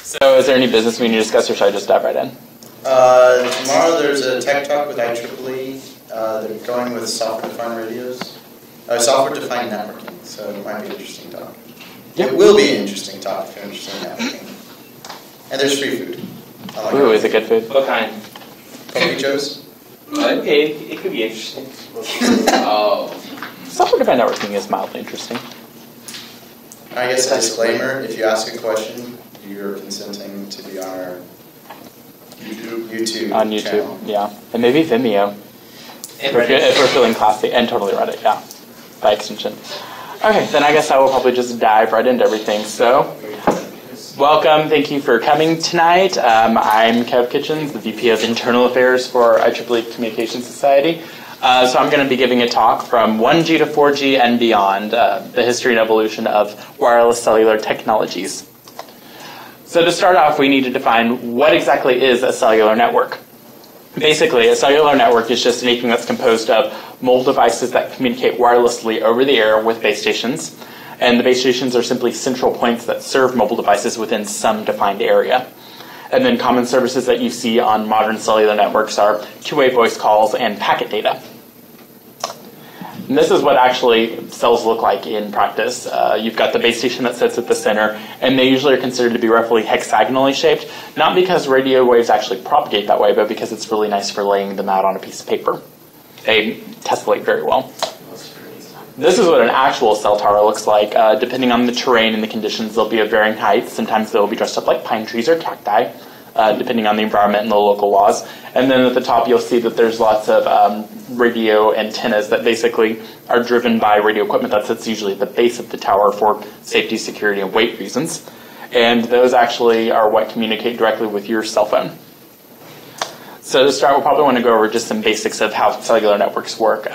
So is there any business we need to discuss, or should I just dive right in? Tomorrow there's a tech talk with IEEE. They're going with software-defined radios. Software-defined networking, so it might be an interesting talk. Yep. It will be an interesting talk if you're interested in networking. And there's free food. Ooh, is it good food? What kind? Coffee Joe's. Okay, it could be interesting. Oh. Software-defined networking is mildly interesting. I guess a disclaimer, if you ask a question, you're consenting to be on our YouTube on YouTube channel. Yeah. And maybe Vimeo. If we're feeling classy, and totally Reddit, yeah, by extension. Okay, then I guess I will probably just dive right into everything. So, welcome, thank you for coming tonight. I'm Kev Kitchens, the VP of Internal Affairs for IEEE Communications Society. So I'm going to be giving a talk from 1G to 4G and beyond, the history and evolution of wireless cellular technologies. So to start off, we need to define what exactly is a cellular network. Basically, a cellular network is just anything that's composed of mobile devices that communicate wirelessly over the air with base stations. And the base stations are simply central points that serve mobile devices within some defined area. And then common services that you see on modern cellular networks are two-way voice calls and packet data. And this is what actually cells look like in practice. You've got the base station that sits at the center, and they usually are considered to be roughly hexagonally shaped, not because radio waves actually propagate that way, but because it's really nice for laying them out on a piece of paper. They tessellate very well. This is what an actual cell tower looks like. Depending on the terrain and the conditions, they'll be of varying heights. Sometimes they'll be dressed up like pine trees or cacti, depending on the environment and the local laws. And then at the top, you'll see that there's lots of radio antennas that basically are driven by radio equipment that sits usually at the base of the tower for safety, security, and weight reasons. And those actually are what communicate directly with your cell phone. So to start, we'll probably want to go over just some basics of how cellular networks work.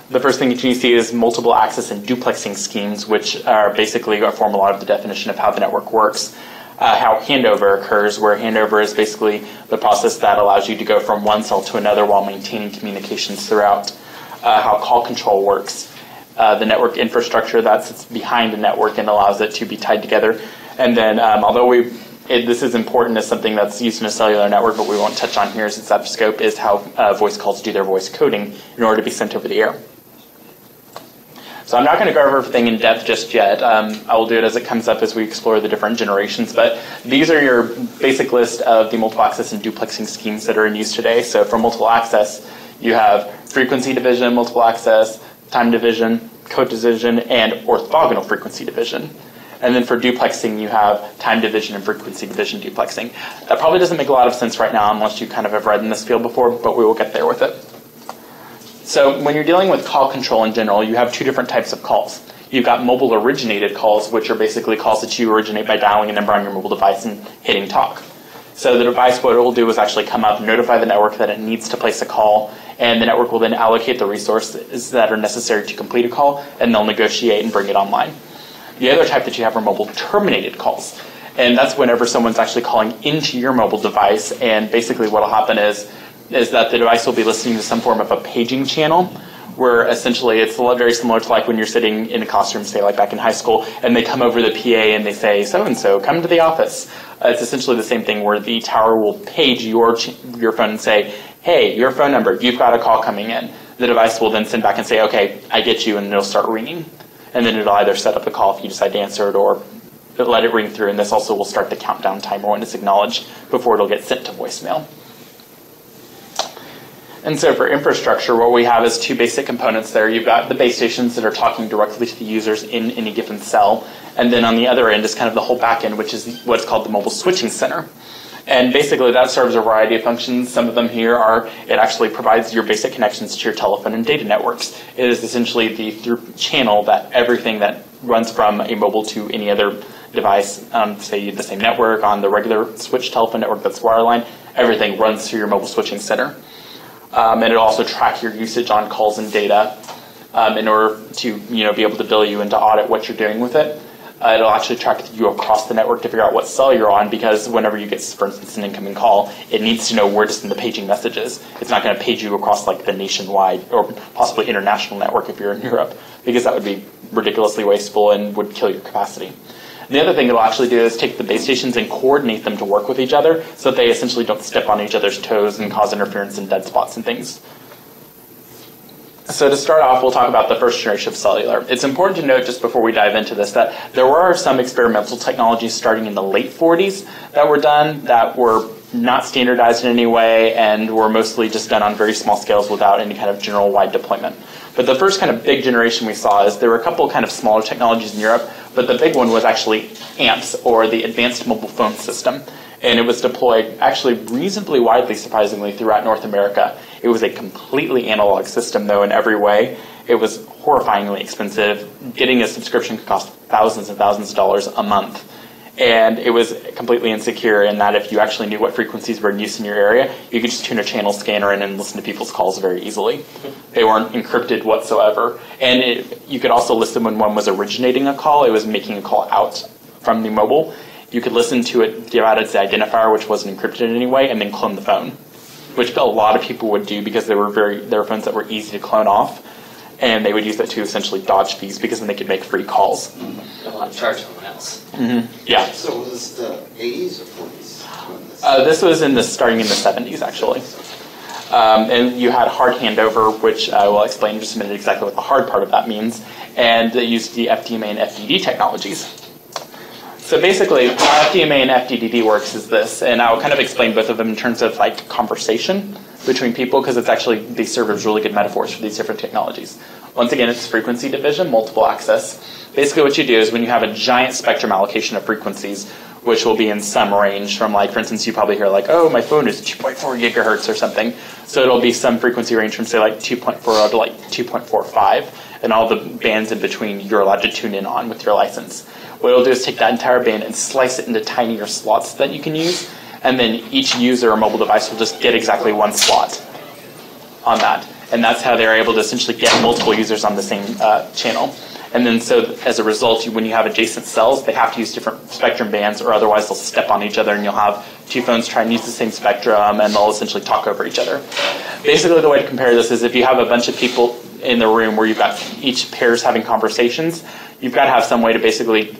The first thing that you see is multiple access and duplexing schemes, which are basically form a lot of the definition of how the network works. How handover occurs, where handover is basically the process that allows you to go from one cell to another while maintaining communications throughout. How call control works, the network infrastructure that sits behind the network and allows it to be tied together. And then, although this is important as something that's used in a cellular network, but we won't touch on here since out of scope, is how voice calls do their voice coding in order to be sent over the air. So I'm not going to go over everything in depth just yet. I will do it as it comes up as we explore the different generations. But these are your basic list of the multiple access and duplexing schemes that are in use today. So for multiple access, you have frequency division, multiple access, time division, code division, and orthogonal frequency division. And then for duplexing, you have time division and frequency division duplexing. That probably doesn't make a lot of sense right now unless you kind of have read in this field before, but we will get there with it. So when you're dealing with call control in general, you have two different types of calls. You've got mobile originated calls, which are basically calls that you originate by dialing a number on your mobile device and hitting talk. So the device, what it will do is actually come up, notify the network that it needs to place a call, and the network will then allocate the resources that are necessary to complete a call, and they'll negotiate and bring it online. The other type that you have are mobile terminated calls. And that's whenever someone's actually calling into your mobile device, and basically what will happen is that the device will be listening to some form of a paging channel, where essentially it's very similar to like when you're sitting in a classroom, say like back in high school, and they come over the PA and they say, so-and-so, come to the office. It's essentially the same thing where the tower will page your phone and say, hey, your phone number, you've got a call coming in. The device will then send back and say, okay, I get you, and it'll start ringing. And then it'll either set up the call if you decide to answer it, or let it ring through, and this also will start the countdown timer when it's acknowledged before it'll get sent to voicemail. And so for infrastructure, what we have is two basic components there. You've got the base stations that are talking directly to the users in any given cell. And then on the other end is kind of the whole back end, which is what's called the mobile switching center. And basically that serves a variety of functions. Some of them here are, it actually provides your basic connections to your telephone and data networks. It is essentially the through channel that everything that runs from a mobile to any other device, say the same network, on the regular switch telephone network that's wireline, everything runs through your mobile switching center. And it'll also track your usage on calls and data in order to be able to bill you and to audit what you're doing with it. It'll actually track you across the network to figure out what cell you're on, because whenever you get, for instance, an incoming call, it needs to know where to send the paging messages. It's not going to page you across like the nationwide or possibly international network if you're in Europe, because that would be ridiculously wasteful and would kill your capacity. And the other thing it'll actually do is take the base stations and coordinate them to work with each other so that they essentially don't step on each other's toes and cause interference and dead spots and things. So to start off, we'll talk about the first generation of cellular. It's important to note, just before we dive into this, that there were some experimental technologies starting in the late 40s that were done that were not standardized in any way and were mostly just done on very small scales without any kind of general wide deployment. But the first kind of big generation we saw is there were a couple kind of smaller technologies in Europe, but the big one was actually AMPS, or the Advanced Mobile Phone System. And it was deployed actually reasonably widely, surprisingly, throughout North America. It was a completely analog system, though, in every way. It was horrifyingly expensive. Getting a subscription could cost thousands and thousands of dollars a month. And it was completely insecure in that if you actually knew what frequencies were in use in your area, you could just tune a channel scanner in and listen to people's calls very easily. They weren't encrypted whatsoever. And you could also listen when one was originating a call. It was making a call out from the mobile. You could listen to it, give out its identifier, which wasn't encrypted in any way, and then clone the phone, which a lot of people would do because they were phones that were easy to clone off, and they would use that to essentially dodge fees because then they could make free calls. Don't want to charge someone else. Yeah. So was this the 80s or 40s? This was starting in the 70s, actually. And you had hard handover, which I will explain in just a minute exactly what the hard part of that means, and they used the FDMA and FDD technologies. So basically, how FDMA and FDD works is this, and I'll kind of explain both of them in terms of like conversation between people, because it's actually, they serve as really good metaphors for these different technologies. Once again, it's frequency division, multiple access. Basically what you do is when you have a giant spectrum allocation of frequencies, which will be in some range from, like, for instance, you probably hear like, oh, my phone is 2.4 gigahertz or something. So it'll be some frequency range from, say, like 2.40 to like 2.45, and all the bands in between you're allowed to tune in on with your license. What it'll do is take that entire band and slice it into tinier slots that you can use, and then each user or mobile device will just get exactly one slot on that. And that's how they're able to essentially get multiple users on the same channel. And then so as a result, when you have adjacent cells, they have to use different spectrum bands, or otherwise they'll step on each other and you'll have two phones try and use the same spectrum and they'll essentially talk over each other. Basically the way to compare this is if you have a bunch of people in the room where you've got each pairs having conversations, you've got to have some way to basically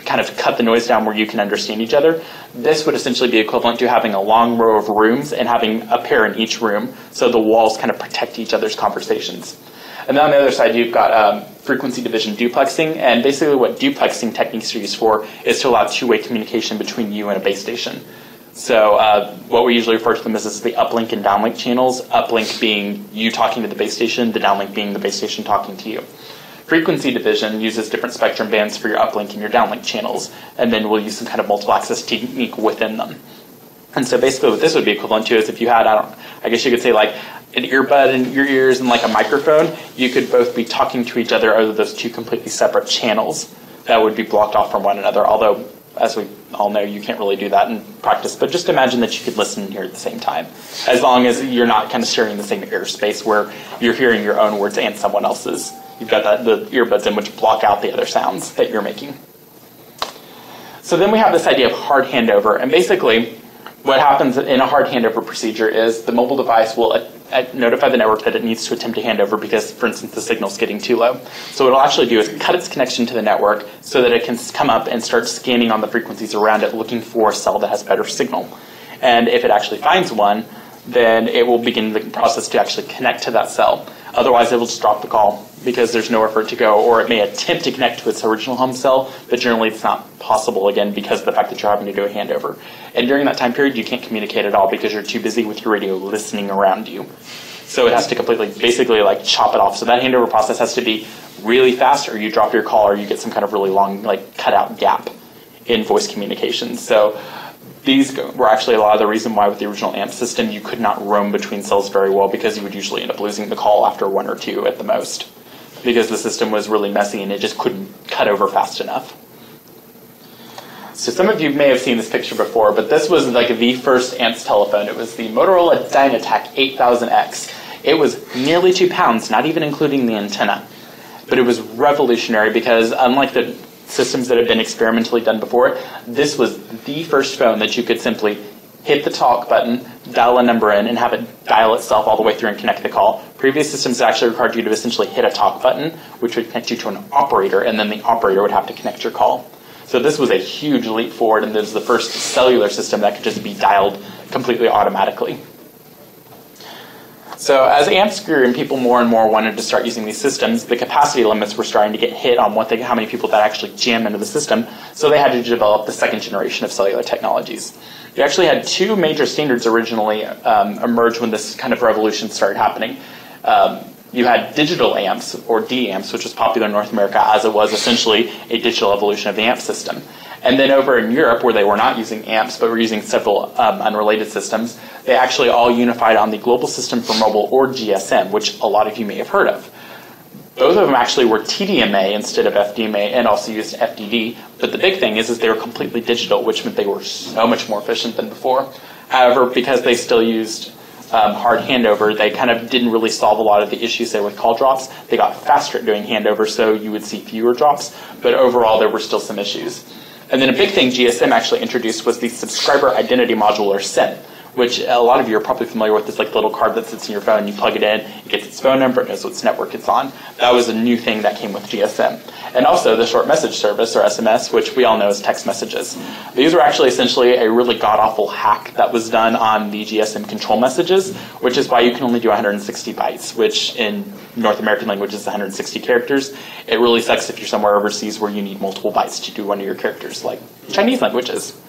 kind of cut the noise down where you can understand each other. This would essentially be equivalent to having a long row of rooms and having a pair in each room, so the walls kind of protect each other's conversations. And then on the other side, you've got frequency division duplexing, and basically what duplexing techniques are used for is to allow two-way communication between you and a base station. So what we usually refer to them as the uplink and downlink channels, uplink being you talking to the base station, the downlink being the base station talking to you. Frequency division uses different spectrum bands for your uplink and your downlink channels, and then we'll use some kind of multiple access technique within them. And so basically what this would be equivalent to is if you had, I guess you could say like an earbud in your ears and like a microphone, you could both be talking to each other over those two completely separate channels that would be blocked off from one another, although as we all know, you can't really do that in practice, but just imagine that you could listen and hear at the same time, as long as you're not kind of sharing the same airspace where you're hearing your own words and someone else's. You've got the earbuds in which block out the other sounds that you're making. So then we have this idea of hard handover, and basically what happens in a hard handover procedure is the mobile device will notify the network that it needs to attempt a handover because, for instance, the signal's getting too low. So what it'll actually do is cut its connection to the network so that it can come up and start scanning on the frequencies around it, looking for a cell that has better signal. And if it actually finds one, then it will begin the process to actually connect to that cell. Otherwise, it will just drop the call because there's nowhere for it to go, or it may attempt to connect to its original home cell, but generally it's not possible, again, because of the fact that you're having to do a handover. And during that time period, you can't communicate at all because you're too busy with your radio listening around you. So it has to completely, basically, like, chop it off. So that handover process has to be really fast, or you drop your call, or you get some kind of really long, like, cut-out gap in voice communications. So these were actually a lot of the reason why with the original AMP system you could not roam between cells very well, because you would usually end up losing the call after one or two at the most, because the system was really messy and it just couldn't cut over fast enough. So some of you may have seen this picture before, but this was like the first AMPS telephone. It was the Motorola Dynatac 8000X. It was nearly 2 pounds, not even including the antenna. But it was revolutionary because unlike the systems that have been experimentally done before it, this was the first phone that you could simply hit the talk button, dial a number in, and have it dial itself all the way through and connect the call. Previous systems actually required you to essentially hit a talk button, which would connect you to an operator, and then the operator would have to connect your call. So So this was a huge leap forward, and this was the first cellular system that could just be dialed completely automatically. So as amps grew and people more and more wanted to start using these systems, the capacity limits were starting to get hit on how many people that actually jam into the system, so they had to develop the second generation of cellular technologies. You actually had two major standards originally emerge when this kind of revolution started happening. You had digital amps, or D-amps, which was popular in North America as it was essentially a digital evolution of the amp system. And then over in Europe, where they were not using amps, but were using several unrelated systems, they actually all unified on the Global System for Mobile, or GSM, which a lot of you may have heard of. Both of them actually were TDMA instead of FDMA, and also used FDD. But the big thing is they were completely digital, which meant they were so much more efficient than before. However, because they still used hard handover, they kind of didn't really solve a lot of the issues there with call drops. They got faster at doing handover, so you would see fewer drops, but overall there were still some issues. And then a big thing GSM actually introduced was the Subscriber Identity Module, or SIM, which a lot of you are probably familiar with. This like little card that sits in your phone, you plug it in, it gets its phone number, it knows what network it's on. That was a new thing that came with GSM. And also the short message service, or SMS, which we all know as text messages. These were actually essentially a really god-awful hack that was done on the GSM control messages, which is why you can only do 160 bytes, which in North American language is 160 characters. It really sucks if you're somewhere overseas where you need multiple bytes to do one of your characters, like Chinese languages.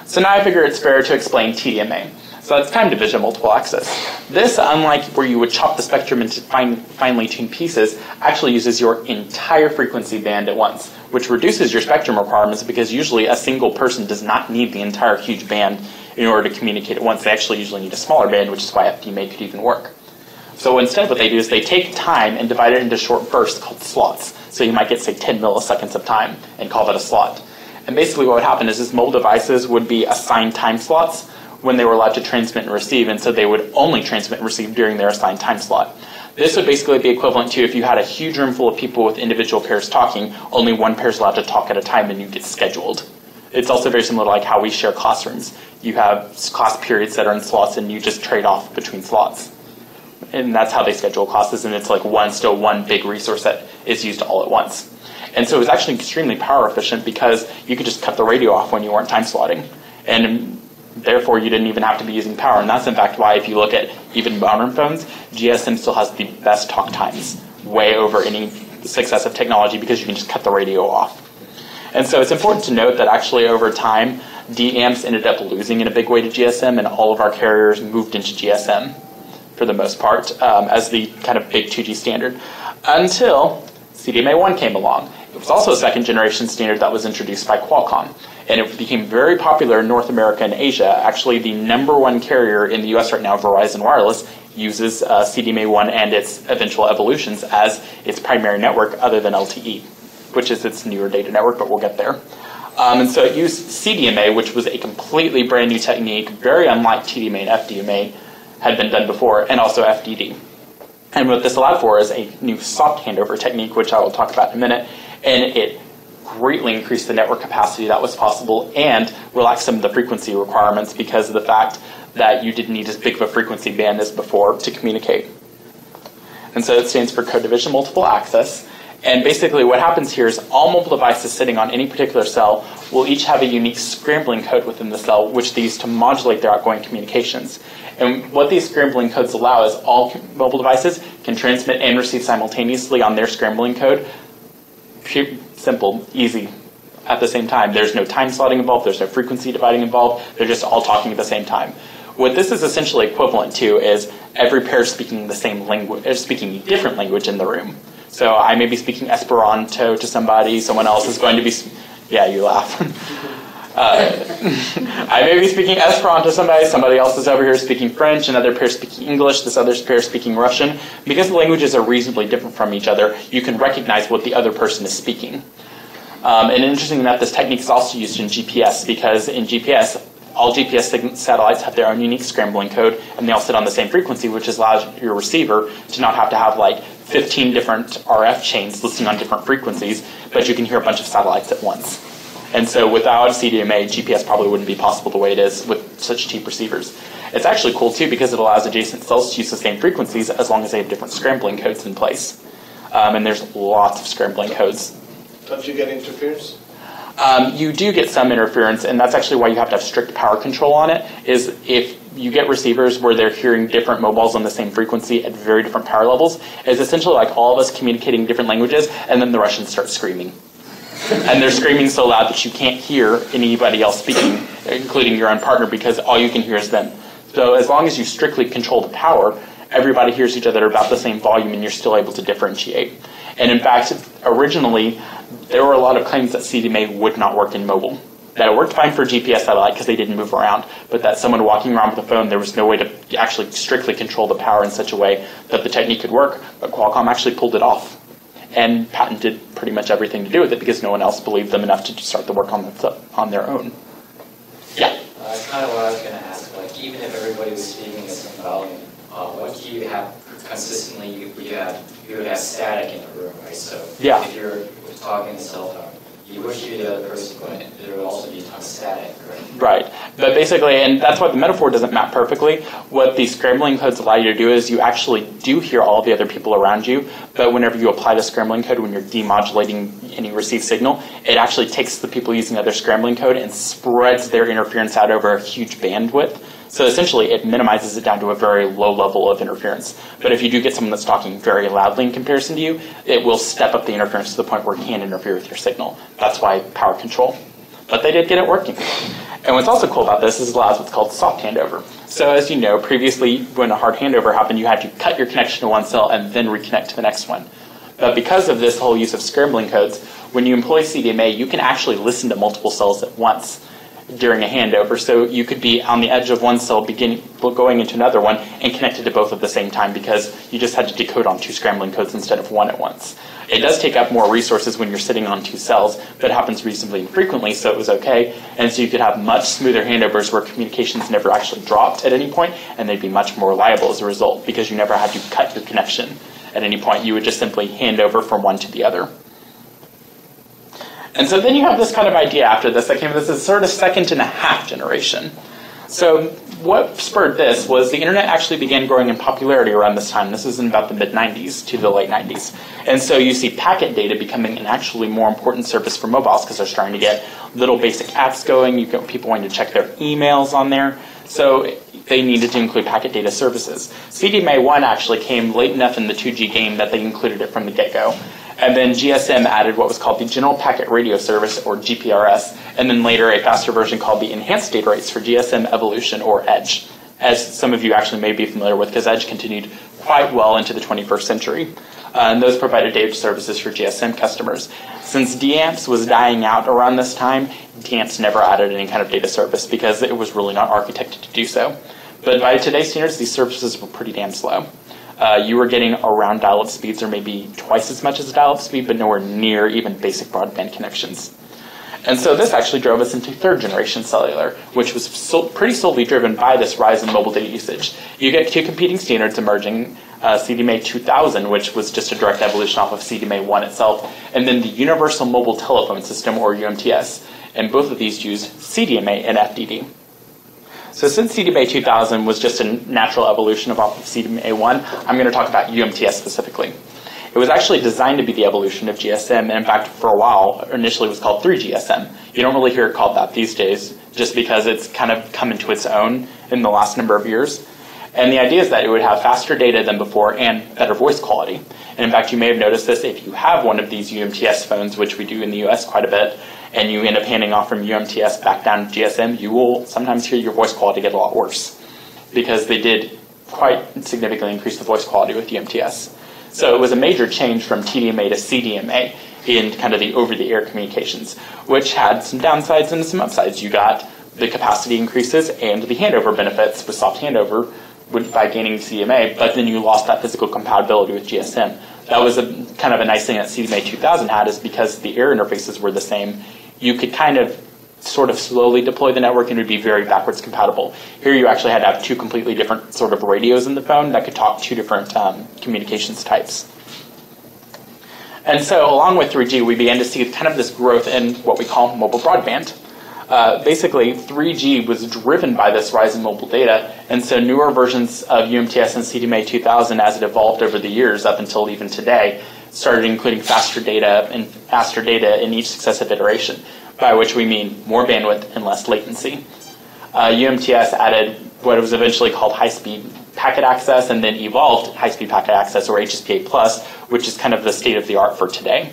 So now I figure it's fair to explain TDMA. So that's time division multiple access. This, unlike where you would chop the spectrum into finely tuned pieces, actually uses your entire frequency band at once, which reduces your spectrum requirements because usually a single person does not need the entire huge band in order to communicate at once. They actually usually need a smaller band, which is why FDMA could even work. So instead what they do is they take time and divide it into short bursts called slots. So you might get, say, 10 milliseconds of time and call that a slot. And basically what would happen is mobile devices would be assigned time slots when they were allowed to transmit and receive, and so they would only transmit and receive during their assigned time slot. This would basically be equivalent to if you had a huge room full of people with individual pairs talking, only one pair is allowed to talk at a time and you get scheduled. It's also very similar to like how we share classrooms. You have class periods that are in slots and you just trade off between slots. And that's how they schedule classes, and it's like one big resource that is used all at once. And so it was actually extremely power efficient because you could just cut the radio off when you weren't time slotting. And therefore, you didn't even have to be using power. And that's, in fact, why if you look at even modern phones, GSM still has the best talk times, way over any successive technology, because you can just cut the radio off. And so it's important to note that actually over time, D-amps ended up losing in a big way to GSM, and all of our carriers moved into GSM for the most part as the kind of big 2G standard, until CDMA1 came along. It was also a second generation standard that was introduced by Qualcomm, and it became very popular in North America and Asia. Actually, the #1 carrier in the US right now, Verizon Wireless, uses CDMA1 and its eventual evolutions as its primary network other than LTE, which is its newer data network, but we'll get there. And so it used CDMA, which was a completely brand new technique, very unlike TDMA and FDMA had been done before, and also FDD. And what this allowed for is a new soft handover technique, which I will talk about in a minute, and it greatly increased the network capacity that was possible and relaxed some of the frequency requirements because of the fact that you didn't need as big of a frequency band as before to communicate. And so it stands for code division multiple access. And basically what happens here is all mobile devices sitting on any particular cell will each have a unique scrambling code within the cell, which they use to modulate their outgoing communications. And what these scrambling codes allow is all mobile devices can transmit and receive simultaneously on their scrambling code. Simple, easy, at the same time. There's no time slotting involved, there's no frequency dividing involved, they're just all talking at the same time. What this is essentially equivalent to is every pair speaking the same language, speaking a different language in the room. So I may be speaking Esperanto to somebody, someone else is going to be, yeah, you laugh. I may be speaking Esperanto to somebody else is over here speaking French, another pair speaking English, this other pair speaking Russian. Because the languages are reasonably different from each other, you can recognize what the other person is speaking. And interesting enough, this technique is also used in GPS, because in GPS, all GPS satellites have their own unique scrambling code, and they all sit on the same frequency, which allows your receiver to not have to have like 15 different RF chains listening on different frequencies, but you can hear a bunch of satellites at once. And so without CDMA, GPS probably wouldn't be possible the way it is with such cheap receivers. It's actually cool too because it allows adjacent cells to use the same frequencies as long as they have different scrambling codes in place. And there's lots of scrambling codes Don't you get interference? You do get some interference, and that's actually why you have to have strict power control on it, is if you get receivers where they're hearing different mobiles on the same frequency at very different power levels, it's essentially like all of us communicating different languages, and then the Russians start screaming. And they're screaming so loud that you can't hear anybody else speaking, including your own partner, because all you can hear is them. So as long as you strictly control the power, everybody hears each other at about the same volume, and you're still able to differentiate. And in fact, originally, there were a lot of claims that CDMA would not work in mobile. That it worked fine for GPS satellite because they didn't move around, but that someone walking around with a phone, there was no way to actually strictly control the power in such a way that the technique could work. But Qualcomm actually pulled it off and patented pretty much everything to do with it because no one else believed them enough to start the work on their own. Yeah? That's kind of what I was going to ask. Like, even if everybody was speaking at some volume, what do you have consistently? You would have static in the room, right? So yeah. If you're talking on the cell phone, you wish you the other person couldn't. There would also be a ton of static, right? Right. But basically, and that's why the metaphor doesn't map perfectly, what these scrambling codes allow you to do is you actually do hear all the other people around you, but whenever you apply the scrambling code, when you're demodulating any received signal, it actually takes the people using the other scrambling code and spreads their interference out over a huge bandwidth. So essentially, it minimizes it down to a very low level of interference. But if you do get someone that's talking very loudly in comparison to you, it will step up the interference to the point where it can interfere with your signal. That's why power control. But they did get it working. And what's also cool about this is it allows what's called soft handover. So as you know, previously, when a hard handover happened, you had to cut your connection to one cell and then reconnect to the next one. But because of this whole use of scrambling codes, when you employ CDMA, you can actually listen to multiple cells at once during a handover. So you could be on the edge of one cell going into another one and connected to both at the same time because you just had to decode on two scrambling codes instead of one at once. It does take up more resources when you're sitting on two cells, but it happens reasonably infrequently, so it was okay. And so you could have much smoother handovers where communications never actually dropped at any point, and they'd be much more reliable as a result because you never had to cut your connection at any point. You would just simply hand over from one to the other. And so then you have this kind of idea after this that came, this is sort of second and a half generation. So what spurred this was the internet actually began growing in popularity around this time. This was in about the mid-90s to the late 90s. And so you see packet data becoming an actually more important service for mobiles because they're starting to get little basic apps going. You get people wanting to check their emails on there. So they needed to include packet data services. CDMA1 actually came late enough in the 2G game that they included it from the get-go. And then GSM added what was called the General Packet Radio Service, or GPRS, and then later a faster version called the Enhanced Data Rates for GSM Evolution, or EDGE, as some of you actually may be familiar with, because EDGE continued quite well into the 21st century. And those provided data services for GSM customers. Since DAMPS was dying out around this time, DAMPS never added any kind of data service because it was really not architected to do so. But by today's standards, these services were pretty damn slow. You were getting around dial-up speeds or maybe twice as much as a dial-up speed, but nowhere near even basic broadband connections. And so this actually drove us into third generation cellular, which was pretty solely driven by this rise in mobile data usage. You get two competing standards emerging, CDMA 2000, which was just a direct evolution off of CDMA 1 itself, and then the Universal Mobile Telephone System, or UMTS. And both of these use CDMA and FDD. So since CDMA 2000 was just a natural evolution of CDMA 1, I'm going to talk about UMTS specifically. It was actually designed to be the evolution of GSM, and in fact, for a while, initially it was called 3GSM. You don't really hear it called that these days, just because it's kind of come into its own in the last number of years. And the idea is that it would have faster data than before and better voice quality. And in fact, you may have noticed this if you have one of these UMTS phones, which we do in the US quite a bit, and you end up handing off from UMTS back down to GSM, you will sometimes hear your voice quality get a lot worse because they did quite significantly increase the voice quality with UMTS. So it was a major change from TDMA to CDMA in kind of the over-the-air communications, which had some downsides and some upsides. You got the capacity increases and the handover benefits with soft handover by gaining CDMA, but then you lost that physical compatibility with GSM. That was kind of a nice thing that CDMA 2000 had, is because the air interfaces were the same, you could kind of sort of slowly deploy the network and it would be very backwards compatible. Here you actually had to have two completely different sort of radios in the phone that could talk two different communications types. And so along with 3G, we began to see kind of this growth in what we call mobile broadband. Basically, 3G was driven by this rise in mobile data, and so newer versions of UMTS and CDMA 2000, as it evolved over the years up until even today, started including faster data in each successive iteration, by which we mean more bandwidth and less latency. UMTS added what was eventually called high-speed packet access and then evolved high-speed packet access, or HSPA+, which is kind of the state of the art for today.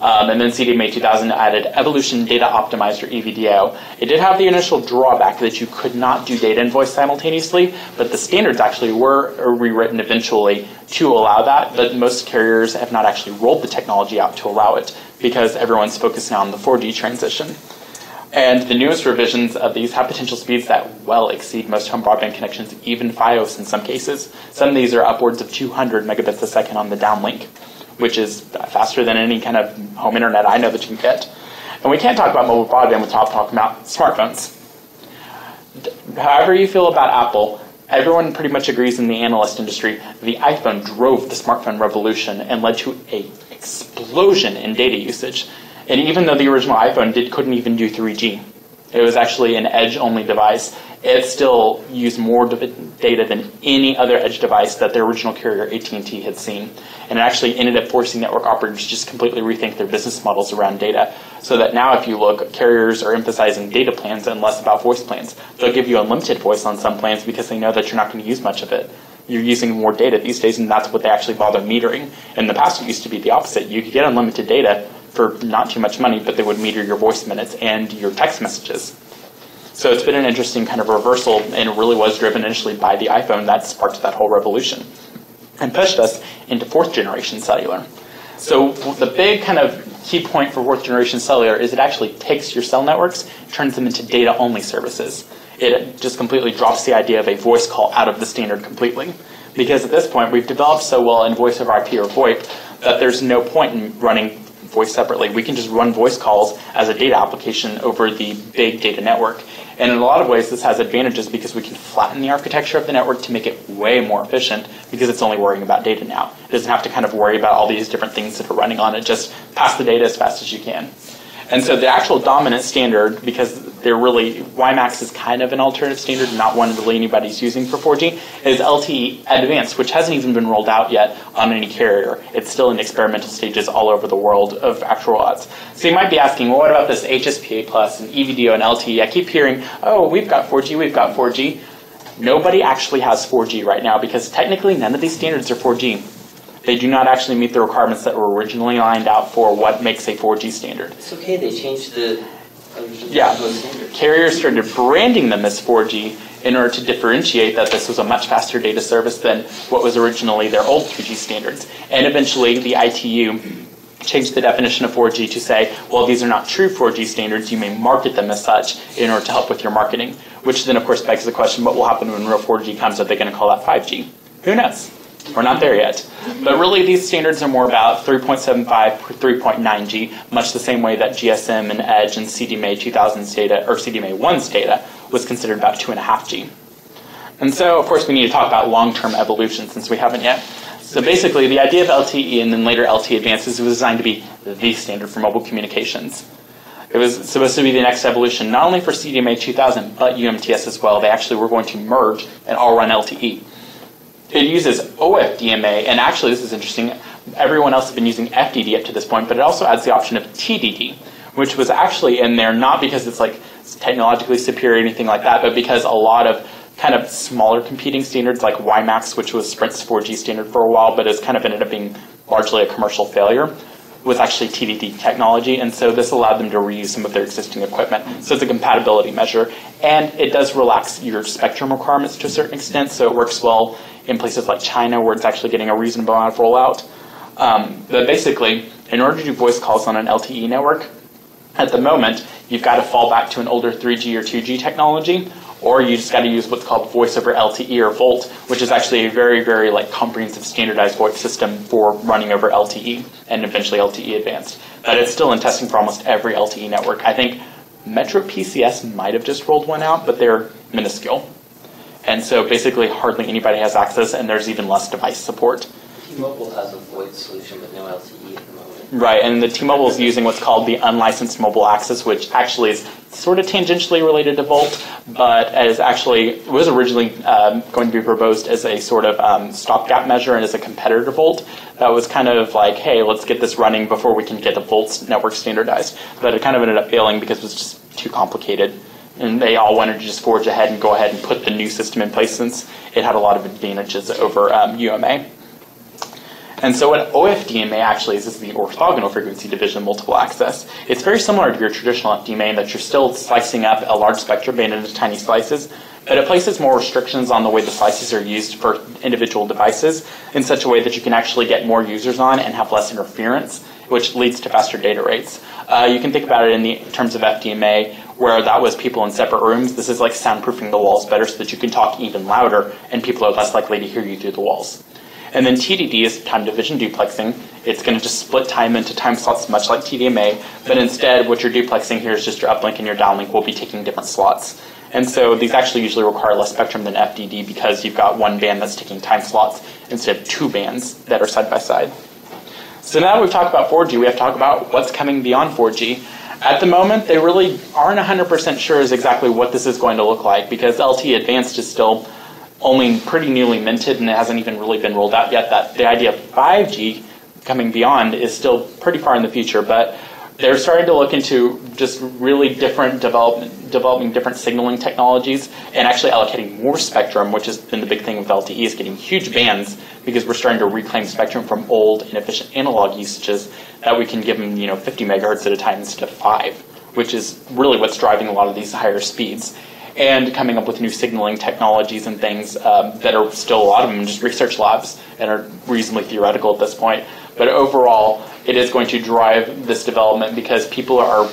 And then CDMA 2000 added Evolution Data Optimizer, EVDO. It did have the initial drawback that you could not do data and voice simultaneously, but the standards actually were rewritten eventually to allow that, but most carriers have not actually rolled the technology out to allow it because everyone's focusing on the 4G transition. And the newest revisions of these have potential speeds that well exceed most home broadband connections, even Fios in some cases. Some of these are upwards of 200 megabits a second on the downlink, which is faster than any kind of home internet I know that you can get. And we can't talk about mobile broadband without talking about smartphones. However you feel about Apple, everyone pretty much agrees in the analyst industry the iPhone drove the smartphone revolution and led to an explosion in data usage. And even though the original iPhone couldn't even do 3G, it was actually an edge-only device, it still used more data than any other edge device that the original carrier AT&T had seen. And it actually ended up forcing network operators to just completely rethink their business models around data. So that now if you look, carriers are emphasizing data plans and less about voice plans. They'll give you unlimited voice on some plans because they know that you're not going to use much of it. You're using more data these days, and that's what they actually bother metering. In the past, it used to be the opposite. You could get unlimited data for not too much money, but they would meter your voice minutes and your text messages. So it's been an interesting kind of reversal, and it really was driven initially by the iPhone that sparked that whole revolution and pushed us into fourth generation cellular. So the big kind of key point for fourth generation cellular is it actually takes your cell networks, turns them into data-only services. It just completely drops the idea of a voice call out of the standard completely. Because at this point, we've developed so well in voice over IP or VoIP that there's no point in running voice separately. We can just run voice calls as a data application over the big data network. And in a lot of ways, this has advantages because we can flatten the architecture of the network to make it way more efficient because it's only worrying about data now. It doesn't have to kind of worry about all these different things that are running on it. Just pass the data as fast as you can. And so the actual dominant standard, because they're really, WiMAX is kind of an alternative standard, not one really anybody's using for 4G, is LTE Advanced, which hasn't even been rolled out yet on any carrier. It's still in experimental stages all over the world of actual rollouts. So you might be asking, well, what about this HSPA Plus and EVDO and LTE? I keep hearing, oh, we've got 4G, we've got 4G. Nobody actually has 4G right now because technically none of these standards are 4G. They do not actually meet the requirements that were originally lined out for what makes a 4G standard. It's okay, they changed the standard. Carriers started branding them as 4G in order to differentiate that this was a much faster data service than what was originally their old 3G standards. And eventually the ITU changed the definition of 4G to say, well, these are not true 4G standards, you may market them as such in order to help with your marketing. Which then of course begs the question, what will happen when real 4G comes? Are they going to call that 5G? Who knows? We're not there yet. But really these standards are more about 3.75, 3.9G, much the same way that GSM and Edge and CDMA 2000's data, or CDMA 1's data, was considered about 2.5G. And so, of course, we need to talk about long-term evolution since we haven't yet. So basically, the idea of LTE and then later LTE Advances was designed to be the standard for mobile communications. It was supposed to be the next evolution, not only for CDMA 2000, but UMTS as well. They actually were going to merge and all run LTE. It uses OFDMA, and actually this is interesting, everyone else has been using FDD up to this point, but it also adds the option of TDD, which was actually in there not because it's like technologically superior or anything like that, but because a lot of kind of smaller competing standards like WiMAX, which was Sprint's 4G standard for a while, but has kind of ended up being largely a commercial failure, was actually TDD technology, and so this allowed them to reuse some of their existing equipment. So it's a compatibility measure, and it does relax your spectrum requirements to a certain extent, so it works well in places like China where it's actually getting a reasonable amount of rollout. But basically, in order to do voice calls on an LTE network, at the moment, you've got to fall back to an older 3G or 2G technology, or you just got to use what's called voice over LTE or VoLTE, which is actually a very, very comprehensive standardized VoIP system for running over LTE and eventually LTE Advanced. But it's still in testing for almost every LTE network. I think Metro PCS might have just rolled one out, but they're minuscule. And so basically hardly anybody has access, and there's even less device support. T-Mobile has a VoIP solution but no LTE at the moment. Right, and the T-Mobile is using what's called the unlicensed mobile access, which actually is sort of tangentially related to Volt, but was originally going to be proposed as a sort of stopgap measure and as a competitor to Volt. That was kind of like, hey, let's get this running before we can get the Volt's network standardized. But it kind of ended up failing because it was just too complicated. And they all wanted to just forge ahead and go ahead and put the new system in place since it had a lot of advantages over UMA. And so what OFDMA actually is the orthogonal frequency division multiple access. It's very similar to your traditional FDMA in that you're still slicing up a large spectrum band into tiny slices, but it places more restrictions on the way the slices are used for individual devices in such a way that you can actually get more users on and have less interference, which leads to faster data rates. You can think about it in the terms of FDMA, where that was people in separate rooms. This is like soundproofing the walls better so that you can talk even louder and people are less likely to hear you through the walls. And then TDD is time division duplexing. It's going to just split time into time slots much like TDMA, but instead what you're duplexing here is just your uplink and your downlink will be taking different slots. And so these actually usually require less spectrum than FDD because you've got one band that's taking time slots instead of two bands that are side by side. So now that we've talked about 4G, we have to talk about what's coming beyond 4G. At the moment, they really aren't 100% sure as exactly what this is going to look like because LTE Advanced is still only pretty newly minted and it hasn't even really been rolled out yet. That the idea of 5G coming beyond is still pretty far in the future, but they're starting to look into just really different developing different signaling technologies and actually allocating more spectrum, which has been the big thing with LTE, is getting huge bands because we're starting to reclaim spectrum from old inefficient analog usages that we can give them 50 megahertz at a time instead of 5, which is really what's driving a lot of these higher speeds. And coming up with new signaling technologies and things that are still, a lot of them, just research labs and are reasonably theoretical at this point. But overall, it is going to drive this development because people are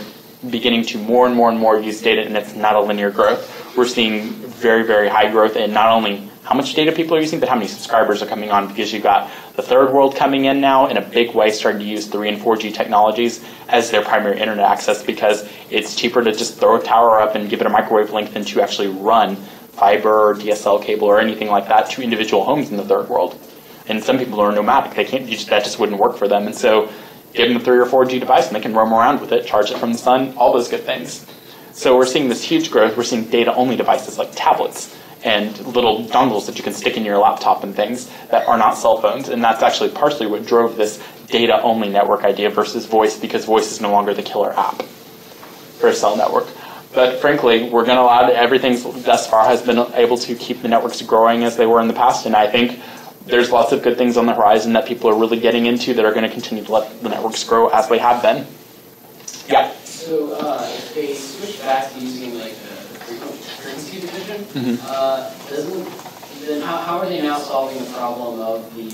beginning to more and more use data, and it's not a linear growth. We're seeing very, very high growth in not only how much data people are using, but how many subscribers are coming on, because you've got the third world coming in now in a big way, starting to use 3 and 4G technologies as their primary internet access because it's cheaper to just throw a tower up and give it a microwave link than to actually run fiber or DSL cable or anything like that to individual homes in the third world. And some people are nomadic. They can't, that just wouldn't work for them. And so give them a 3 or 4G device and they can roam around with it, charge it from the sun, all those good things. So we're seeing this huge growth. We're seeing data-only devices like tablets and little dongles that you can stick in your laptop and things that are not cell phones. And that's actually partially what drove this data-only network idea versus voice, because voice is no longer the killer app for a cell network. But frankly, we're going to allow everything thus far has been able to keep the networks growing as they were in the past. And I think there's lots of good things on the horizon that people are really getting into that are going to continue to let the networks grow as they have been. Yeah? So if they switch back to using like frequency division, then how are they now solving the problem of the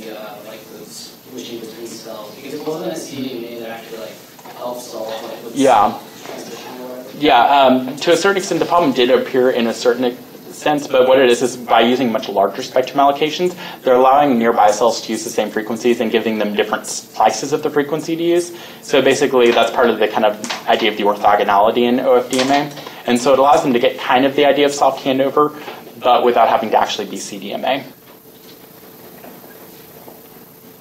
the switching between cells? Because it wasn't a CDMA that actually helped solve the transmission or whatever. Yeah, to a certain extent, the problem did appear in a certain sense, but what it is by using much larger spectrum allocations, they're allowing nearby cells to use the same frequencies and giving them different slices of the frequency to use. So basically, that's part of the kind of idea of the orthogonality in OFDMA. And so it allows them to get kind of the idea of soft handover, but without having to actually be CDMA.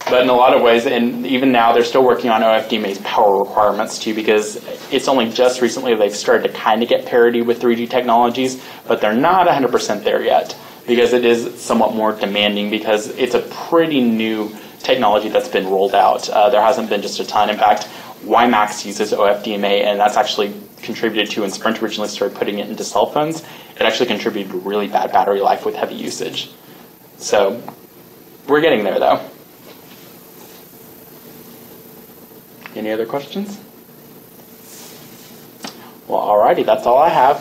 But in a lot of ways, and even now, they're still working on OFDMA's power requirements too, because it's only just recently they've started to kind of get parity with 3G technologies, but they're not 100% there yet, because it is somewhat more demanding, because it's a pretty new technology that's been rolled out. There hasn't been just a ton. In fact, WiMAX uses OFDMA, and that's actually contributed to, when Sprint originally started putting it into cell phones, it actually contributed to really bad battery life with heavy usage. So we're getting there, though. Any other questions? Well, alrighty, that's all I have.